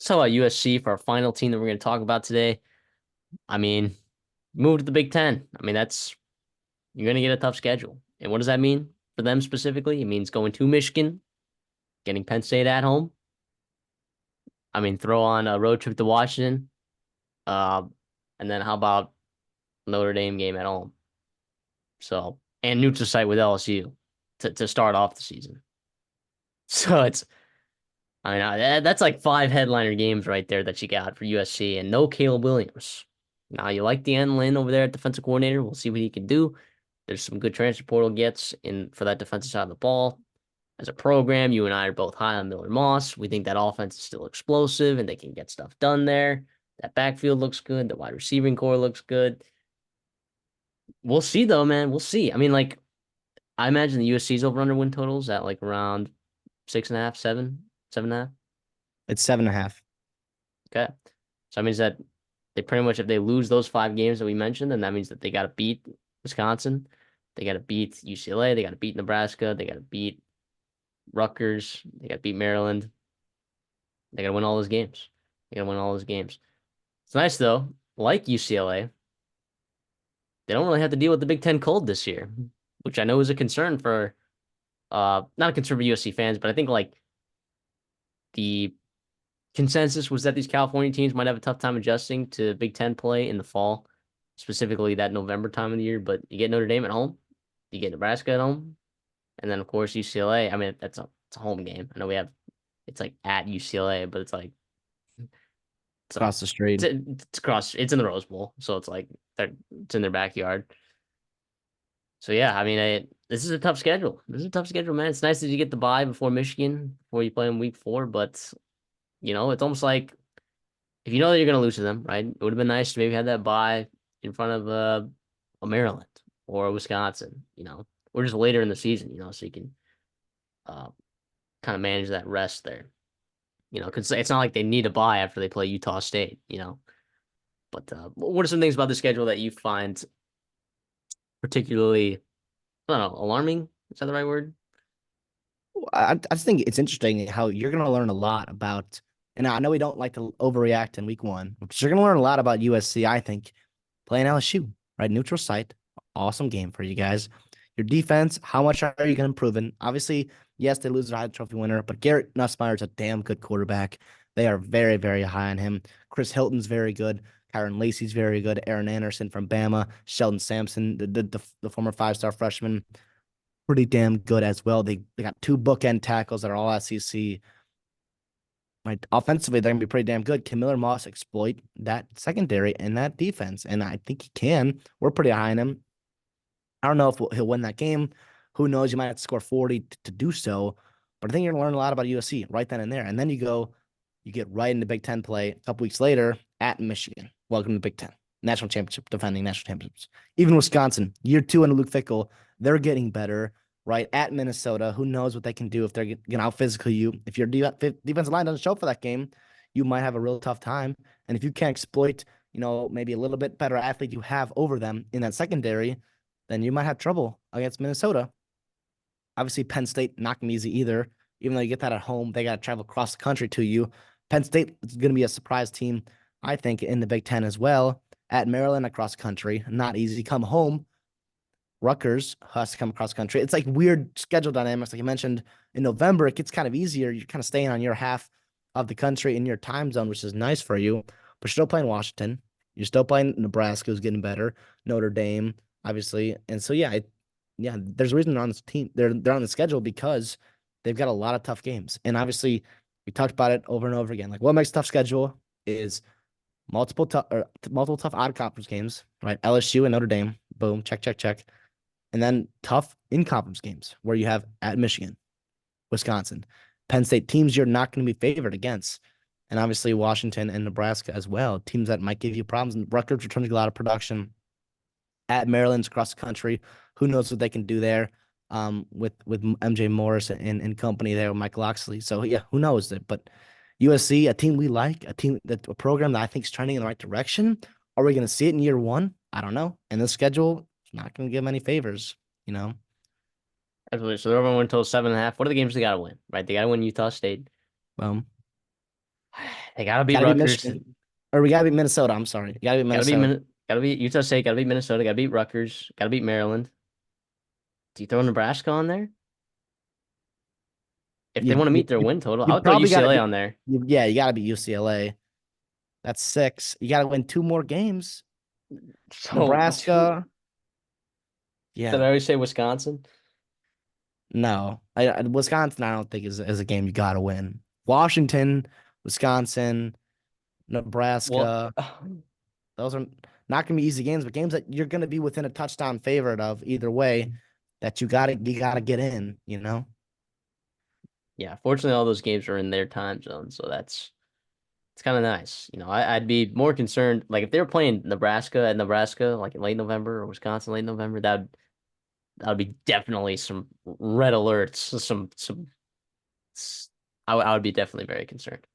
talk about USC for our final team that we're going to talk about today. I mean, move to the Big Ten. I mean, you're going to get a tough schedule. And what does that mean for them specifically? It means going to Michigan, getting Penn State at home. I mean, throw on a road trip to Washington. Uh, and then how about Notre Dame game at home? So, and neutral site with LSU to start off the season. So that's like five headliner games right there that you got for USC and no Caleb Williams. Now you like Deanne Lynn over there at defensive coordinator. We'll see what he can do. There's some good transfer portal gets in for that defensive side of the ball. As a program, you and I are both high on Miller Moss. We think that offense is still explosive and they can get stuff done there. That backfield looks good. The wide receiving core looks good. We'll see though, man. We'll see. I mean, like, I imagine the USC's over under win totals at like around 6.5, 7, 7.5. It's 7.5. Okay. So that means that they pretty much, if they lose those five games that we mentioned, then that means that they got to beat Wisconsin. They got to beat UCLA. They got to beat Nebraska. They got to beat Rutgers. They got to beat Maryland. They got to win all those games. They got to win all those games. It's nice, though. Like UCLA, they don't really have to deal with the Big Ten cold this year, which I know is a concern for, not a concern for USC fans, but I think like the consensus was that these California teams might have a tough time adjusting to Big Ten play in the fall, specifically that November time of the year. But you get Notre Dame at home, you get Nebraska at home, and then of course UCLA. I mean, it's a home game. I know it's like at UCLA, but it's like it's a Across the street. it's across. It's in the Rose Bowl, so it's like it's in their backyard. So yeah, I mean, this is a tough schedule. This is a tough schedule, man. It's nice that you get the bye before Michigan, before you play in week 4, but it's almost like if you know that you're going to lose to them, right? It would have been nice to maybe have that bye in front of a Maryland or a Wisconsin, or just later in the season, so you can uh, kind of manage that rest there, because it's not like they need a bye after they play Utah State. But what are some things about the schedule that you find particularly, I don't know, alarming? Is that the right word? I just think it's interesting how you're going to learn a lot about, and I know we don't like to overreact in week 1, but you're going to learn a lot about USC, I think, playing LSU, right? Neutral site. Awesome game for you guys. Your defense, how much are you going to improve in? Obviously, yes, they lose their Heisman Trophy winner, but Garrett Nussmeier's a damn good quarterback. They are very, very high on him. Chris Hilton's very good. Kyron Lacey's very good. Aaron Anderson from Bama. Sheldon Sampson, the former 5-star freshman, pretty damn good as well. They got 2 bookend tackles that are all SEC. Right, offensively, they're gonna be pretty damn good. Can Miller Moss exploit that secondary and that defense? And I think he can. We're pretty high on him. I don't know if he'll win that game. Who knows? You might have to score 40 to do so. But I think you're gonna learn a lot about USC right then and there. And then you get right into Big Ten play a couple weeks later at Michigan. Welcome to Big Ten. National championship, defending national championships. Even Wisconsin, year 2 under Luke Fickell, they're getting better. Right at Minnesota, who knows what they can do if they're going to out physical you. If your defensive line doesn't show up for that game, you might have a real tough time. And if you can't exploit, maybe a little bit better athlete you have over them in that secondary, then you might have trouble against Minnesota. Obviously, Penn State not gonna be easy either. Even though you get that at home, they got to travel across the country to you. Penn State is going to be a surprise team, I think, in the Big Ten as well. At Maryland, across country, not easy. Come home. Rutgers has to come across country. It's like weird schedule dynamics. Like you mentioned, in November, it gets kind of easier. You're kind of staying on your half of the country in your time zone, which is nice for you. But you're still playing Washington. You're still playing Nebraska, who's getting better. Notre Dame, obviously. And so, yeah, there's a reason they're on this team. They're on the schedule because they've got a lot of tough games. And obviously, we talked about it over and over again. Like what makes a tough schedule is multiple tough odd conference games, right? LSU and Notre Dame. Boom, check, check, check. And then tough in-conference games where you have at Michigan, Wisconsin, Penn State, teams you're not going to be favored against. And obviously Washington and Nebraska as well, teams that might give you problems. And Rutgers returning a lot of production at Maryland's across the country. Who knows what they can do there with MJ Morris and company there with Mike Loxley. So, yeah, who knows? But USC, a team we like, a program that I think is trending in the right direction. Are we going to see it in year 1? I don't know. And the schedule, not going to give them any favors. Absolutely. So they're win total 7.5. What are the games they got to win, right? They got to win Utah State. Um, They gotta beat Gotta beat Rutgers. Michigan. Or we gotta beat Minnesota. I'm sorry. You gotta beat Gotta beat Minnesota. Gotta beat Utah State. Gotta beat Minnesota. Gotta beat Rutgers. Gotta beat Maryland. Do you throw Nebraska on there? If they You want to you meet their you, win total, I you would throw probably gotta UCLA beat on there. yeah, you gotta beat UCLA. That's six. You gotta win two more games. So two. Nebraska. Did I Yeah. always say Wisconsin? No. Wisconsin, I don't think is a game you gotta win. Washington, Wisconsin, Well, Nebraska. Those are not gonna be easy games, but games that you're gonna be within a touchdown favorite of either way that you gotta get in, you know? yeah. Fortunately, all those games are in their time zone, so that's it's kind of nice. I'd be more concerned like if they were playing Nebraska at Nebraska like in late November or Wisconsin late November, that would be definitely some red alerts, some I would be definitely very concerned.